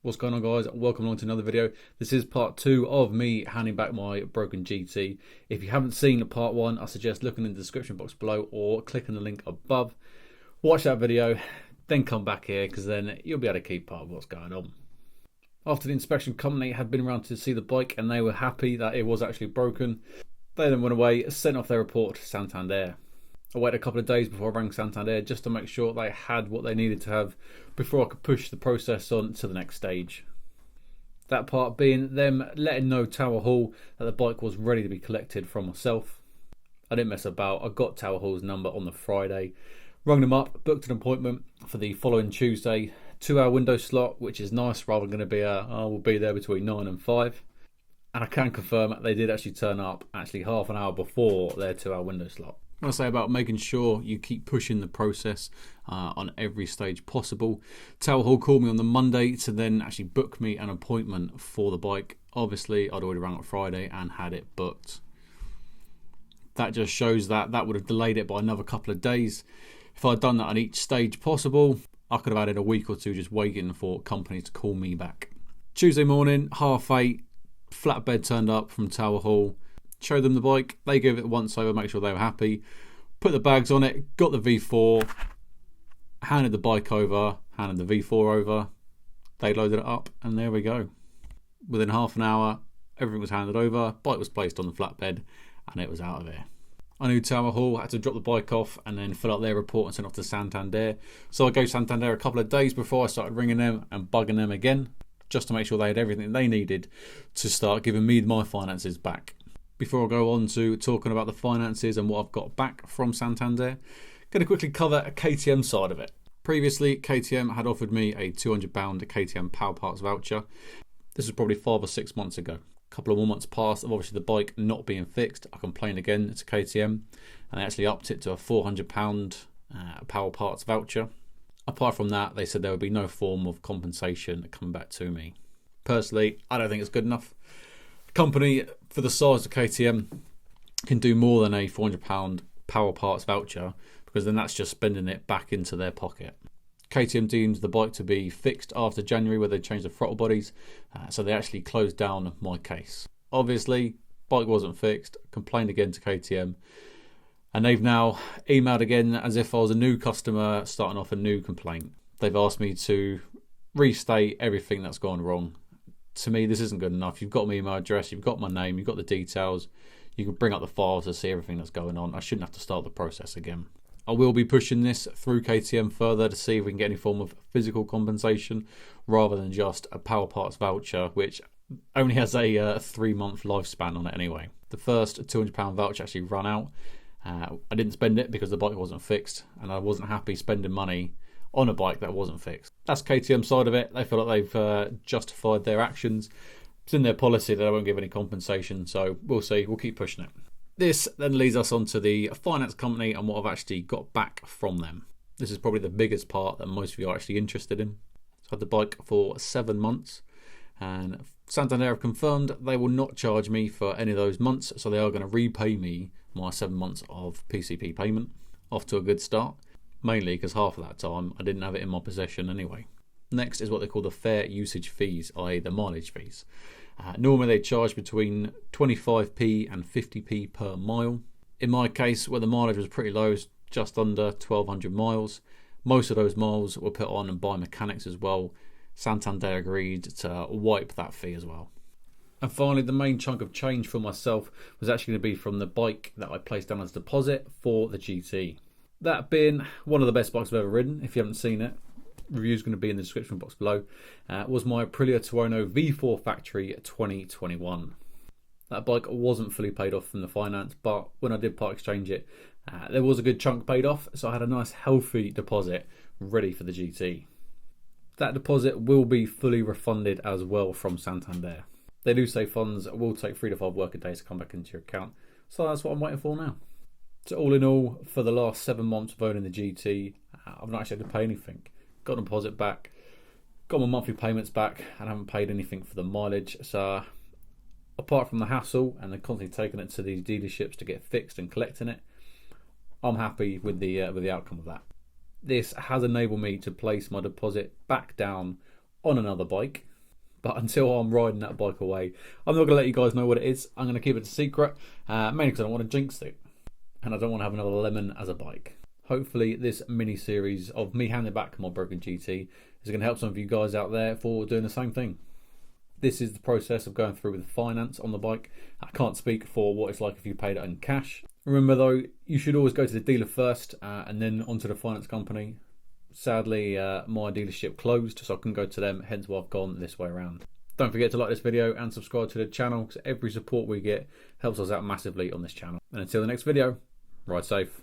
What's going on, guys? Welcome along to another video. This is part 2 of me handing back my broken GT. If you haven't seen part 1, I suggest looking in the description box below or clicking the link above. Watch that video, then come back here because then you'll be able to keep part of what's going on. After the inspection company had been around to see the bike and they were happy that it was actually broken, they then went away, sent off their report to Santander. I waited a couple of days before I rang Santander just to make sure they had what they needed to have before I could push the process on to the next stage. That part being them letting know Tower Hall that the bike was ready to be collected from myself. I didn't mess about. I got Tower Hall's number on the Friday, rung them up, booked an appointment for the following Tuesday, 2-hour window slot, which is nice rather than going to be we'll be there between 9 and 5. And I can confirm they did actually turn up actually half an hour before their 2-hour window slot. When I say about making sure you keep pushing the process on every stage possible, Tower Hall called me on the Monday to then actually book me an appointment for the bike. Obviously, I'd already rang on Friday and had it booked. That just shows that would have delayed it by another couple of days. If I'd done that on each stage possible, I could have added a week or two just waiting for companies to call me back. Tuesday morning, 8:30, flatbed turned up from Tower Hall. Showed them the bike, they gave it a once over, make sure they were happy, put the bags on it, got the V4, handed the bike over, handed the V4 over, they loaded it up, and there we go. Within half an hour, everything was handed over, bike was placed on the flatbed, and it was out of here. I knew Tower Hall had to drop the bike off and then fill out their report and send it off to Santander, so I gave Santander a couple of days before I started ringing them and bugging them again, just to make sure they had everything they needed to start giving me my finances back. Before I go on to talking about the finances and what I've got back from Santander, I'm going to quickly cover a KTM side of it. Previously, KTM had offered me a £200 KTM Power Parts voucher. This was probably 5 or 6 months ago. A couple of more months passed of obviously the bike not being fixed. I complained again to KTM and they actually upped it to a £400 Power Parts voucher. Apart from that, they said there would be no form of compensation coming back to me. Personally, I don't think it's good enough. A company for the size of KTM can do more than a £400 Power Parts voucher, because then that's just spending it back into their pocket. KTM deems the bike to be fixed after January, where they changed the throttle bodies, so they actually closed down my case. Obviously, bike wasn't fixed, complained again to KTM, and they've now emailed again as if I was a new customer starting off a new complaint. They've asked me to restate everything that's gone wrong. To me, this isn't good enough. You've got my email address, you've got my name, you've got the details. You can bring up the files to see everything that's going on. I shouldn't have to start the process again. I will be pushing this through KTM further to see if we can get any form of physical compensation rather than just a Power Parts voucher, which only has a 3-month lifespan on it anyway. The first £200 voucher actually ran out. I didn't spend it because the bike wasn't fixed and I wasn't happy spending money on a bike that wasn't fixed. That's KTM side of it. They feel like they've justified their actions. It's in their policy that they won't give any compensation, so we'll see. We'll keep pushing it. This then leads us on to the finance company and what I've actually got back from them. This is probably the biggest part that most of you are actually interested in. So I had the bike for 7 months and Santander have confirmed they will not charge me for any of those months, so they are going to repay me my 7 months of PCP payment. Off to a good start. Mainly because half of that time I didn't have it in my possession anyway. Next is what they call the fair usage fees, i.e. the mileage fees. Normally they charge between 25p and 50p per mile. In my case, where the mileage was pretty low, it's just under 1200 miles. Most of those miles were put on and by mechanics as well. Santander agreed to wipe that fee as well. And finally, the main chunk of change for myself was actually going to be from the bike that I placed down as a deposit for the GT. That being one of the best bikes I've ever ridden. If you haven't seen it, review's going to be in the description box below. Was my Aprilia Tuono V4 Factory 2021. That bike wasn't fully paid off from the finance, but when I did part exchange it, there was a good chunk paid off, so I had a nice healthy deposit ready for the GT. That deposit will be fully refunded as well from Santander. They do say funds will take 3 to 5 working days to come back into your account, so that's what I'm waiting for now. So all in all, for the last 7 months of owning the GT, I've not actually had to pay anything. Got a deposit back, got my monthly payments back, and I haven't paid anything for the mileage. So apart from the hassle and then constantly taking it to these dealerships to get fixed and collecting it, I'm happy with the outcome of that. This has enabled me to place my deposit back down on another bike, But until I'm riding that bike away, I'm not going to let you guys know what it is. I'm going to keep it a secret, mainly because I don't want to jinx it. And I don't want to have another lemon as a bike. Hopefully this mini-series of me handing back my broken GT is going to help some of you guys out there for doing the same thing. This is the process of going through with finance on the bike. I can't speak for what it's like if you paid it in cash. Remember though, you should always go to the dealer first and then onto the finance company. Sadly, my dealership closed, so I couldn't go to them, hence why I've gone this way around. Don't forget to like this video and subscribe to the channel, because every support we get helps us out massively on this channel. And until the next video, ride safe.